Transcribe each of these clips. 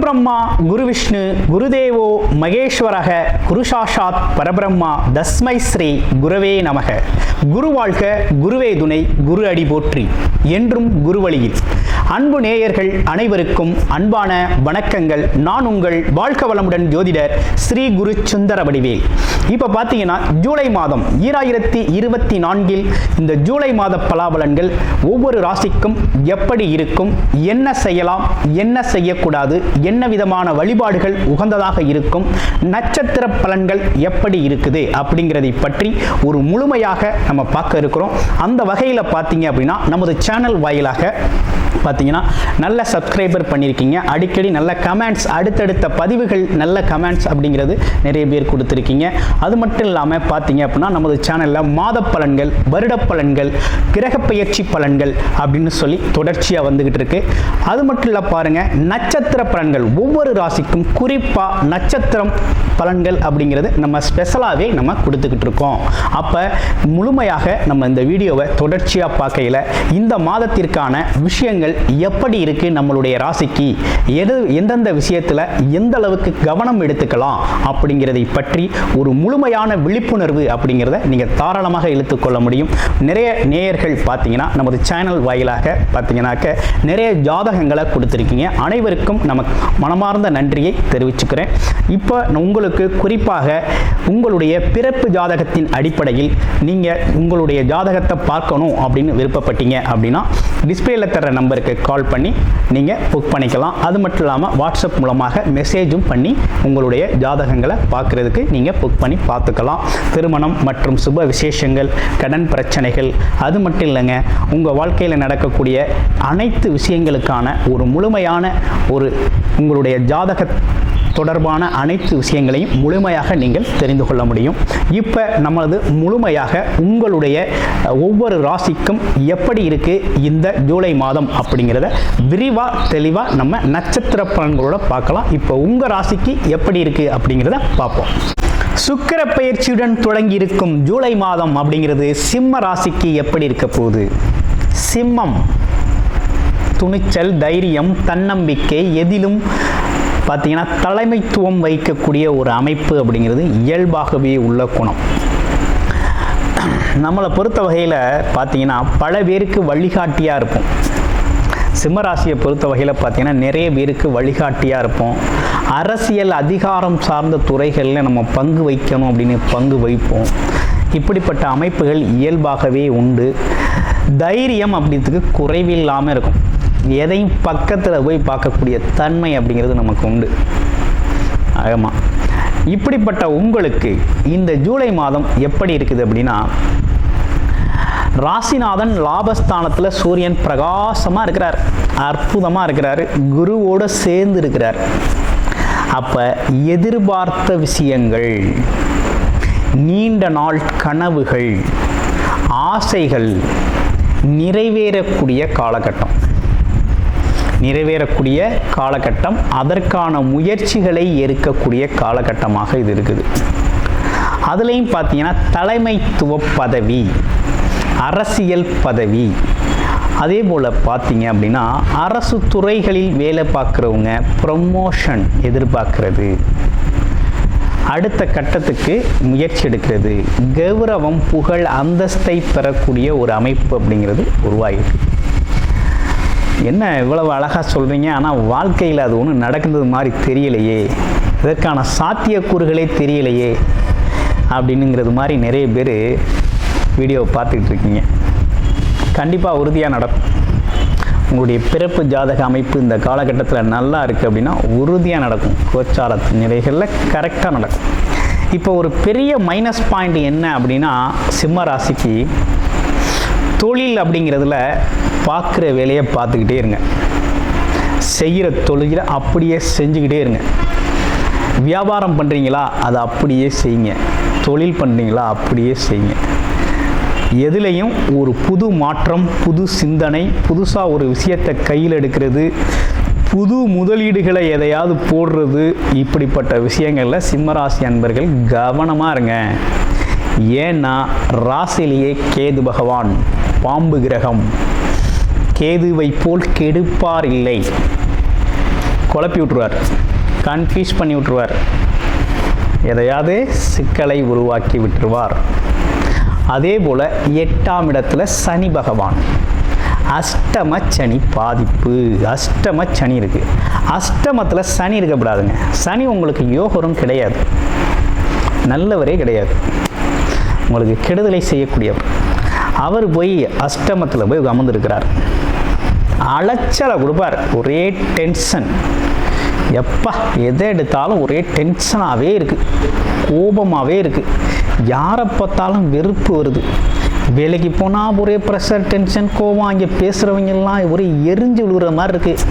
குருபிரம்மா குருவிஷ்ணு குருதேவோ மகேஸ்வரக குருசாஷாத் பரபிரம்மா தஸ்மை ஸ்ரீ குரவே நமக. குரு வாழ்க, குருவே துணை, குரு அடி போற்றி, என்றும் குருவழியில். அன்பு நேயர்கள் அனைவருக்கும் அன்பான வணக்கங்கள். நான் உங்கள் வாழ்க வளமுடன் ஜோதிடர் ஸ்ரீ குரு சுந்தர வடிவேல். இப்போ பார்த்தீங்கன்னா ஜூலை மாதம் 2024 இந்த ஜூலை மாத பலாபலன்கள் ஒவ்வொரு ராசிக்கும் எப்படி இருக்கும், என்ன செய்யலாம், என்ன செய்யக்கூடாது, என்ன விதமான வழிபாடுகள் உகந்ததாக இருக்கும், நட்சத்திர பலன்கள் எப்படி இருக்குது அப்படிங்கிறதை பற்றி ஒரு முழுமையாக நம்ம பார்க்க இருக்கிறோம். அந்த வகையில் பார்த்தீங்க அப்படின்னா நமது சேனல் வாயிலாக பார்த்தீங்கன்னா நல்ல சப்ஸ்கிரைபர் பண்ணியிருக்கீங்க, அடிக்கடி நல்ல கமெண்ட்ஸ், அடுத்தடுத்த பதிவுகள் நல்ல கமெண்ட்ஸ் அப்படிங்கிறது நிறைய பேர் கொடுத்துருக்கீங்க. அது மட்டும் இல்லாமல் பார்த்தீங்க அப்படின்னா நமது சேனலில் மாத பலன்கள், வருட பலன்கள், கிரக பயிற்சி பலன்கள் அப்படின்னு சொல்லி தொடர்ச்சியாக வந்துகிட்டு இருக்கு. அது மட்டும் இல்லை பாருங்கள், நட்சத்திர பலன்கள் ஒவ்வொரு ராசிக்கும் குறிப்பாக நட்சத்திரம் பலன்கள் அப்படிங்கிறது நம்ம ஸ்பெஷலாகவே நம்ம கொடுத்துக்கிட்டு இருக்கோம். அப்போ முழுமையாக நம்ம இந்த வீடியோவை தொடர்ச்சியாக பார்க்கையில் இந்த மாதத்திற்கான விஷயங்கள் எப்படி இருக்கு, நம்மளுடைய ராசிக்கு எந்தெந்த விஷயத்தில் எந்த அளவுக்கு கவனம் எடுத்துக்கலாம் அப்படிங்கிறதை பற்றி ஒரு முழுமையான விழிப்புணர்வு அப்படிங்கிறத நீங்கள் தாராளமாக இழுத்துக்கொள்ள முடியும். நிறைய நேயர்கள் பார்த்தீங்கன்னா நமது சேனல் வாயிலாக பார்த்தீங்கன்னாக்க நிறைய ஜாதகங்களை கொடுத்துருக்கீங்க. அனைவருக்கும் நமக்கு மனமார்ந்த நன்றியை தெரிவிச்சுக்கிறேன். இப்போ உங்களுக்கு குறிப்பாக உங்களுடைய பிறப்பு ஜாதகத்தின் அடிப்படையில் நீங்கள் உங்களுடைய ஜாதகத்தை பார்க்கணும் அப்படின்னு விருப்பப்பட்டீங்க அப்படின்னா டிஸ்பிளேல தர நம்பருக்கு கால் பண்ணி நீங்கள் புக் பண்ணிக்கலாம். அது மட்டும் இல்லாமல் வாட்ஸ்அப் மூலமாக மெசேஜும் பண்ணி உங்களுடைய ஜாதகங்களை பார்க்குறதுக்கு நீங்கள் புக் பண்ணி பார்த்துக்கலாம். திருமணம் மற்றும் சுப விசேஷங்கள், கடன் பிரச்சனைகள், அது மட்டும் இல்லைங்க, உங்கள் வாழ்க்கையில் நடக்கக்கூடிய அனைத்து விஷயங்களுக்கான ஒரு முழுமையான ஒரு உங்களுடைய ஜாதக தொடர்பான அனைத்து விஷயங்களையும் முழுமையாக நீங்கள் தெரிந்து கொள்ள முடியும். இப்போ நம்மளது முழுமையாக உங்களுடைய ஒவ்வொரு ராசிக்கும் எப்படி இருக்கு இந்த ஜூலை மாதம் அப்படிங்கிறத விரிவாக தெளிவாக நம்ம நட்சத்திர பலன்களோட பார்க்கலாம். இப்போ உங்கள் ராசிக்கு எப்படி இருக்கு அப்படிங்கிறத பார்ப்போம். சுக்கிர பயிற்சியுடன் தொடங்கி இருக்கும் ஜூலை மாதம் அப்படிங்கிறது சிம்ம ராசிக்கு எப்படி இருக்க போகுது? சிம்மம் துணிச்சல், தைரியம், தன்னம்பிக்கை, எதிலும் பார்த்தீங்கன்னா தலைமைத்துவம் வைக்கக்கூடிய ஒரு அமைப்பு அப்படிங்கிறது இயல்பாகவே உள்ள குணம். நம்மளை பொறுத்த வகையில் பார்த்தீங்கன்னா பல பேருக்கு வழிகாட்டியாக இருப்போம். சிம்மராசியை பொறுத்த வகையில் பார்த்தீங்கன்னா நிறைய பேருக்கு வழிகாட்டியாக இருப்போம். அரசியல் அதிகாரம் சார்ந்த துறைகளில் நம்ம பங்கு வைக்கணும் அப்படின்னு பங்கு வைப்போம். இப்படிப்பட்ட அமைப்புகள் இயல்பாகவே உண்டு. தைரியம் அப்படின்றதுக்கு குறைவில்லாமல் இருக்கும். எதையும் பக்கத்தில் போய் பார்க்கக்கூடிய தன்மை அப்படிங்கிறது நமக்கு உண்டு. ஆமாம், இப்படிப்பட்ட உங்களுக்கு இந்த ஜூலை மாதம் எப்படி இருக்குது அப்படின்னா, ராசிநாதன் லாபஸ்தானத்தில் சூரியன் பிரகாசமாக இருக்கிறார், அற்புதமாக இருக்கிறார், குருவோடு சேர்ந்து இருக்கிறார். அப்போ எதிர்பார்த்த விஷயங்கள், நீண்ட நாள் கனவுகள், ஆசைகள் நிறைவேறக்கூடிய காலகட்டம், அதற்கான முயற்சிகளை எடுக்கக்கூடிய காலகட்டமாக இது இருக்குது. அதுலேயும் பார்த்தீங்கன்னா தலைமைத்துவ பதவி, அரசியல் பதவி, அதே போல் பார்த்தீங்க அப்படின்னா அரசு துறைகளில் வேலை பார்க்குறவங்க ப்ரமோஷன் எதிர்பார்க்கிறது, அடுத்த கட்டத்துக்கு முயற்சி எடுக்கிறது, கௌரவம், புகழ், அந்தஸ்தை பெறக்கூடிய ஒரு அமைப்பு அப்படிங்கிறது உருவாகிருக்கு. என்ன இவ்வளவு அழகாக சொல்கிறீங்க, ஆனால் வாழ்க்கையில் அது ஒன்றும் நடക്കുന്നത് மாதிரி தெரியலையே, இதற்கான சாத்தியக்கூறுகளே தெரியலையே அப்படின்னுங்கிறது மாதிரி நிறைய பேர் வீடியோவை பார்த்துக்கிட்டு இருக்கீங்க. கண்டிப்பாக உறுதியாக நடக்கும். உங்களுடைய பிறப்பு ஜாதக அமைப்பு இந்த காலகட்டத்தில் நல்லா இருக்குது அப்படின்னா உறுதியாக நடக்கும். கோச்சாரத்து நிலைகளில் கரெக்டாக நடக்கும். இப்போ ஒரு பெரிய மைனஸ் பாயிண்ட் என்ன அப்படின்னா, சிம்ம ராசிக்கு தொழில் அப்படிங்கிறதுல பார்க்குற வேலையை பார்த்துக்கிட்டே இருங்க, செய்கிற தொழிலை அப்படியே செஞ்சுக்கிட்டே இருங்க. வியாபாரம் பண்ணுறீங்களா அதை அப்படியே செய்யுங்க, தொழில் பண்ணுறீங்களா அப்படியே செய்யுங்க. எதுலேயும் ஒரு புது மாற்றம், புது சிந்தனை, புதுசாக ஒரு விஷயத்தை கையில் எடுக்கிறது, புது முதலீடுகளை எதையாவது போடுறது, இப்படிப்பட்ட விஷயங்களில் சிம்மராசி அன்பர்கள் கவனமாக இருங்க. ஏன்னா ராசியிலேயே கேது பகவான், பாம்பு கிரகம், கேதுவை போல் கெடுப்பார் இல்லை. குழப்பி விட்ருவார், கன்ஃபியூஸ் பண்ணி விட்ருவார், எதையாவது சிக்கலை உருவாக்கி விட்டுருவார். அதே போல் 8ஆம் இடத்துல சனி பகவான், அஷ்டம சனி பாதிப்பு. அஷ்டம சனி இருக்குது. அஷ்டமத்தில் சனி இருக்கக்கூடாதுங்க. சனி உங்களுக்கு யோகரும் கிடையாது, நல்லவரே கிடையாது, உங்களுக்கு கெடுதலை செய்யக்கூடியவர். அவர் போய் அஷ்டமத்தில் போய் அமர்ந்திருக்கிறார். அலைச்சலை கொடுப்பார், ஒரே டென்ஷன். எப்பா எதை எடுத்தாலும் ஒரே டென்ஷனாகவே இருக்குது, கோபமாகவே இருக்குது, யாரை பார்த்தாலும் வெறுப்பு வருது. வேலைக்கு போனால் ஒரே ப்ரெஷர், டென்ஷன், கோபம். அங்கே பேசுகிறவங்கெல்லாம் ஒரே எரிஞ்சு விழுகிற மாதிரி இருக்குது.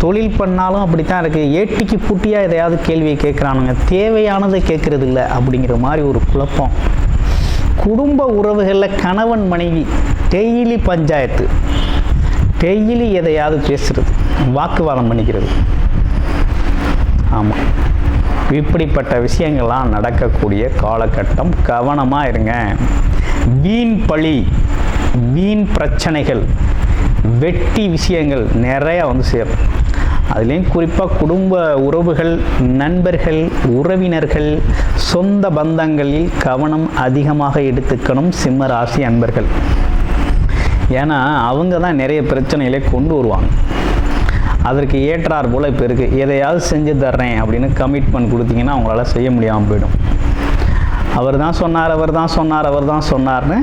தொழில் பண்ணாலும் அப்படித்தான் இருக்குது. ஏட்டிக்கு புட்டியாக எதையாவது கேள்வியை கேட்குறானுங்க, தேவையானதை கேட்குறது இல்லை அப்படிங்கிற மாதிரி ஒரு குழப்பம். குடும்ப உறவுகளில் கணவன் மனைவி டெய்லி பஞ்சாயத்து, டெய்லி எதையாவது பேசுகிறது, வாக்குவாதம் பண்ணிக்கிறது. ஆமாம், இப்படிப்பட்ட விஷயங்கள்லாம் நடக்கக்கூடிய காலகட்டம். கவனமாக இருங்க. வீண் பழி, வீண் பிரச்சனைகள், வெட்டி விஷயங்கள் நிறையா வந்து சேரும். அதுலேயும் குறிப்பாக குடும்ப உறவுகள், நண்பர்கள், உறவினர்கள், சொந்த பந்தங்களில் கவனம் அதிகமாக எடுத்துக்கணும் சிம்ம ராசி அன்பர்கள். ஏன்னா அவங்க தான் நிறைய பிரச்சனைகளை கொண்டு வருவாங்க. அதற்கு ஏற்றார் போல் இப்போ இருக்குது. எதையாவது செஞ்சு தர்றேன் அப்படின்னு கமிட்மெண்ட் கொடுத்தீங்கன்னா அவங்களால செய்ய முடியாமல் போயிடும். அவர் தான் சொன்னார், அவர் தான் சொன்னார், அவர் தான் சொன்னார்னு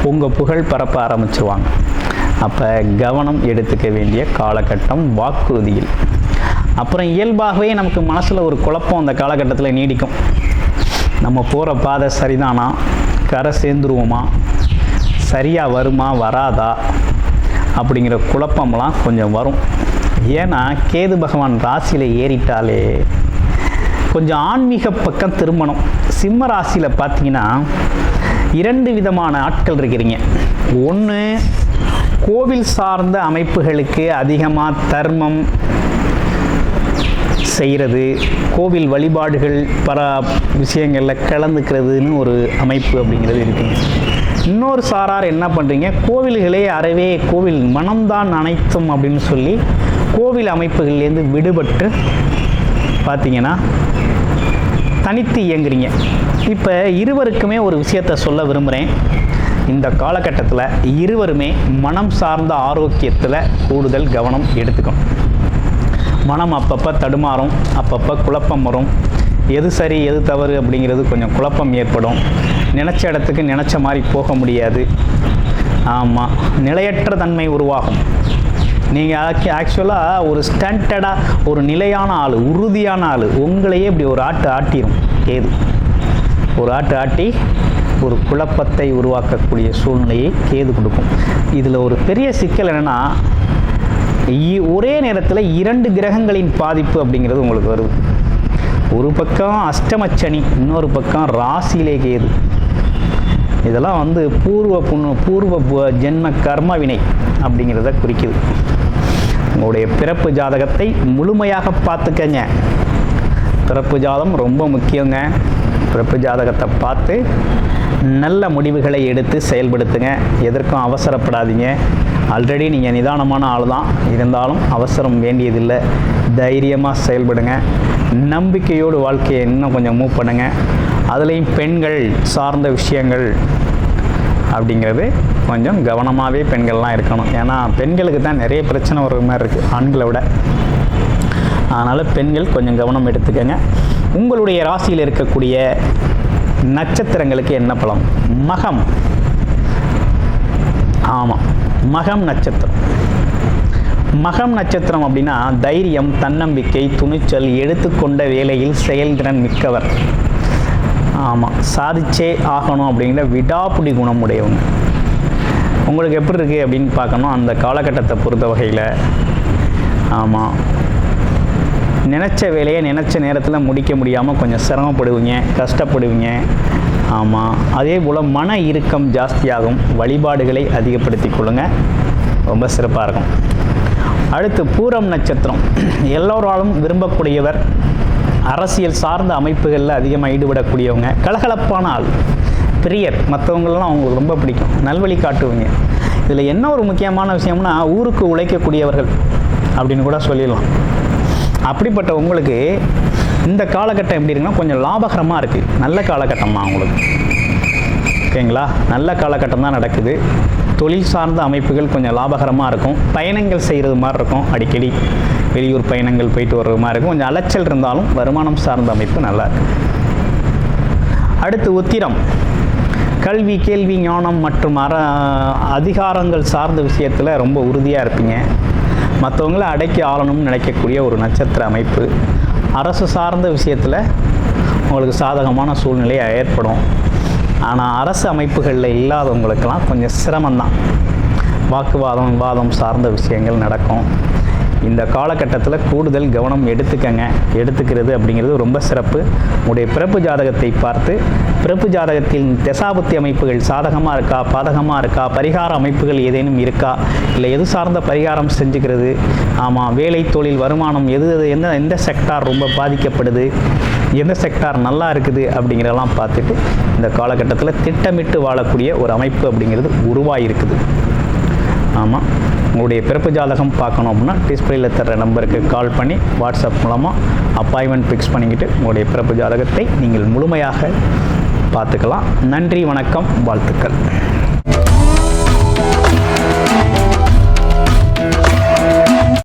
உங்கள் புகழ் பரப்ப ஆரம்பிச்சிருவாங்க. அப்போ கவனம் எடுத்துக்க வேண்டிய காலகட்டம் வாக்குறுதியில். அப்புறம் இயல்பாகவே நமக்கு மனசில் ஒரு குழப்பம் அந்த காலகட்டத்தில் நீடிக்கும். நம்ம போகிற பாதை சரிதானா, கரை சேர்ந்துருவோமா, சரியாக வருமா வராதா அப்படிங்கிற குழப்பம்லாம் கொஞ்சம் வரும். ஏன்னா கேது பகவான் ராசியில் ஏறிட்டாலே கொஞ்சம் ஆன்மீக பக்கம் திரும்பணும். சிம்ம ராசியில் பார்த்தீங்கன்னா 2 விதமான ஆட்கள் இருக்கிறீங்க. ஒன்று, கோவில் சார்ந்த அமைப்புகளுக்கு அதிகமாக தர்மம் செய்கிறது, கோவில் வழிபாடுகள் பல விஷயங்களில் கலந்துக்கிறதுன்னு ஒரு அமைப்பு அப்படிங்கிறது இருக்குங்க. இன்னொரு சாரார் என்ன பண்ணுறீங்க, கோவில்களே அறவே கோவில் மனம்தான் அனைத்தும் அப்படின்னு சொல்லி கோவில் அமைப்புகள்லேருந்து விடுபட்டு பார்த்தீங்கன்னா தனித்து இயங்குறீங்க. இப்போ இருவருக்குமே ஒரு விஷயத்தை சொல்ல விரும்புகிறேன். இந்த காலகட்டத்தில் இருவருமே மனம் சார்ந்த ஆரோக்கியத்தில் கூடுதல் கவனம் எடுத்துக்கணும். மனம் அப்பப்போ தடுமாறும், அப்பப்போ குழப்பம் வரும். எது சரி எது தவறு அப்படிங்கிறது கொஞ்சம் குழப்பம் ஏற்படும். நினச்ச இடத்துக்கு நினச்ச மாதிரி போக முடியாது. ஆமாம், நிலையற்ற தன்மை உருவாகும். நீங்கள் ஆக்சுவலாக ஒரு ஸ்டாண்டர்டாக ஒரு நிலையான ஆள், உறுதியான ஆள், உங்களையே இப்படி ஒரு ஆட்டிடும் கேது. ஒரு ஆட்டி ஒரு குழப்பத்தை உருவாக்கக்கூடிய சூழ்நிலையை கேது கொடுக்கும். இதில் ஒரு பெரிய சிக்கல் என்னென்னா, ஒரே நேரத்தில் 2 கிரகங்களின் பாதிப்பு அப்படிங்கிறது உங்களுக்கு வருது. ஒரு பக்கம் அஷ்டமச்சனி, இன்னொரு பக்கம் ராசியிலே கேது. இதெல்லாம் வந்து பூர்வ ஜென்ம கர்ம வினை அப்படிங்கிறத குறிக்குது. உங்களுடைய பிறப்பு ஜாதகத்தை முழுமையாக பார்த்துக்கங்க. பிறப்பு ஜாதகம் ரொம்ப முக்கியங்க. பிறப்பு ஜாதகத்தை பார்த்து நல்ல முடிவுகளை எடுத்து செயல்படுத்துங்க. எதற்கும் அவசரப்படாதீங்க. ஆல்ரெடி நீங்கள் நிதானமான ஆள் தான், இருந்தாலும் அவசரம் வேண்டியதில்லை. தைரியமாக செயல்படுங்க. நம்பிக்கையோடு வாழ்க்கையை இன்னும் கொஞ்சம் மூவ் பண்ணுங்கள். அதுலேயும் பெண்கள் சார்ந்த விஷயங்கள் அப்படிங்கிறது கொஞ்சம் கவனமாகவே பெண்கள்லாம் இருக்கணும். ஏன்னா பெண்களுக்கு தான் நிறைய பிரச்சனை வர்ற மாதிரி இருக்குது ஆண்களை விட. அதனால் பெண்கள் கொஞ்சம் கவனம் எடுத்துக்கங்க. உங்களுடைய ராசியில் இருக்கக்கூடிய நட்சத்திரங்களுக்கு என்ன பலம்? மகம். ஆமாம், மகம் நட்சத்திரம். மகம் நட்சத்திரம் அப்படின்னா தைரியம், தன்னம்பிக்கை, துணிச்சல், எடுத்துக்கொண்ட வேலையில் செயல்திறன் மிக்கவர். ஆமாம், சாதிச்சே ஆகணும் அப்படிங்கிற விடாப்புடி குணம் உடையவங்க. உங்களுக்கு எப்படி இருக்குது அப்படின்னு பார்க்கணும் அந்த காலகட்டத்தை பொறுத்த வகையில். ஆமாம், நினச்ச வேலையை நினச்ச நேரத்தில் முடிக்க முடியாமல் கொஞ்சம் சிரமப்படுவீங்க, கஷ்டப்படுவீங்க. ஆமாம், அதே போல் மன இறுக்கம் ஜாஸ்தியாகும். வழிபாடுகளை அதிகப்படுத்தி கொள்ளுங்கள், ரொம்ப சிறப்பாக இருக்கும். அடுத்து பூரம் நட்சத்திரம். எல்லோராலும் விரும்பக்கூடியவர், அரசியல் சார்ந்த அமைப்புகளில் அதிகமாக ஈடுபடக்கூடியவங்க, கலகலப்பான ஆள், பிரியர், மற்றவங்களெலாம் அவங்களுக்கு ரொம்ப பிடிக்கும், நல்வழி காட்டுவீங்க. இதில் என்ன ஒரு முக்கியமான விஷயம்னா ஊருக்கு உழைக்கக்கூடியவர்கள். அப்படின்னு கூட சொல்லிடலாம். அப்படிப்பட்ட உங்களுக்கு இந்த காலகட்டம் எப்படி இருக்குன்னா கொஞ்சம் லாபகரமாக இருக்குது. நல்ல காலகட்டம் தான் உங்களுக்கு. ஓகேங்களா? நல்ல காலகட்டம் தான் நடக்குது. தொழில் சார்ந்த அமைப்புகள் கொஞ்சம் லாபகரமாக இருக்கும். பயணங்கள் செய்கிறது மாதிரி இருக்கும். அடிக்கடி வெளியூர் பயணங்கள் போயிட்டு வர்றது மாதிரி இருக்கும். கொஞ்சம் அலைச்சல் இருந்தாலும் வருமானம் சார்ந்த அமைப்பு நல்லா இருக்குது. அடுத்து உத்திரம். கல்வி, கேள்வி, ஞானம் மற்றும் அதிகாரங்கள் சார்ந்த விஷயத்தில் ரொம்ப உறுதியாக இருப்பீங்க. மற்றவங்கள அடக்கி ஆளணும்னு நினைக்கக்கூடிய ஒரு நட்சத்திர அமைப்பு. அரசு சார்ந்த விஷயத்தில் உங்களுக்கு சாதகமான சூழ்நிலை ஏற்படும். ஆனால் அரசு அமைப்புகளில் இல்லாதவங்களுக்கெல்லாம் கொஞ்சம் சிரமம்தான். வாக்குவாதம், விவாதம் சார்ந்த விஷயங்கள் நடக்கும். இந்த காலகட்டத்தில் கூடுதல் கவனம் எடுத்துக்கிறது அப்படிங்கிறது ரொம்ப சிறப்பு. உங்களுடைய பிறப்பு ஜாதகத்தை பார்த்து பிறப்பு ஜாதகத்தின் தசாபுத்தி அமைப்புகள் சாதகமாக இருக்கா, பாதகமாக இருக்கா, பரிகார அமைப்புகள் ஏதேனும் இருக்கா, இல்லை எது சார்ந்த பரிகாரம் செஞ்சுக்கிறது, ஆமாம் வேலை, தொழில், வருமானம் எந்த செக்டார் ரொம்ப பாதிக்கப்படுது, எந்த செக்டார் நல்லா இருக்குது அப்படிங்கிறதெல்லாம் பார்த்துட்டு இந்த காலகட்டத்தில் திட்டமிட்டு வாழக்கூடிய ஒரு அமைப்பு அப்படிங்கிறது உருவாகிருக்குது. ஆமாம், உங்களுடைய பிறப்பு ஜாதகம் பார்க்கணும் அப்படின்னா டிஸ்பிளேயில் தர்ற நம்பருக்கு கால் பண்ணி வாட்ஸ்அப் மூலமாக அப்பாயின்மெண்ட் ஃபிக்ஸ் பண்ணிக்கிட்டு உங்களுடைய பிறப்பு ஜாதகத்தை நீங்கள் முழுமையாக பார்த்துக்கலாம். நன்றி, வணக்கம், வாழ்த்துக்கள்.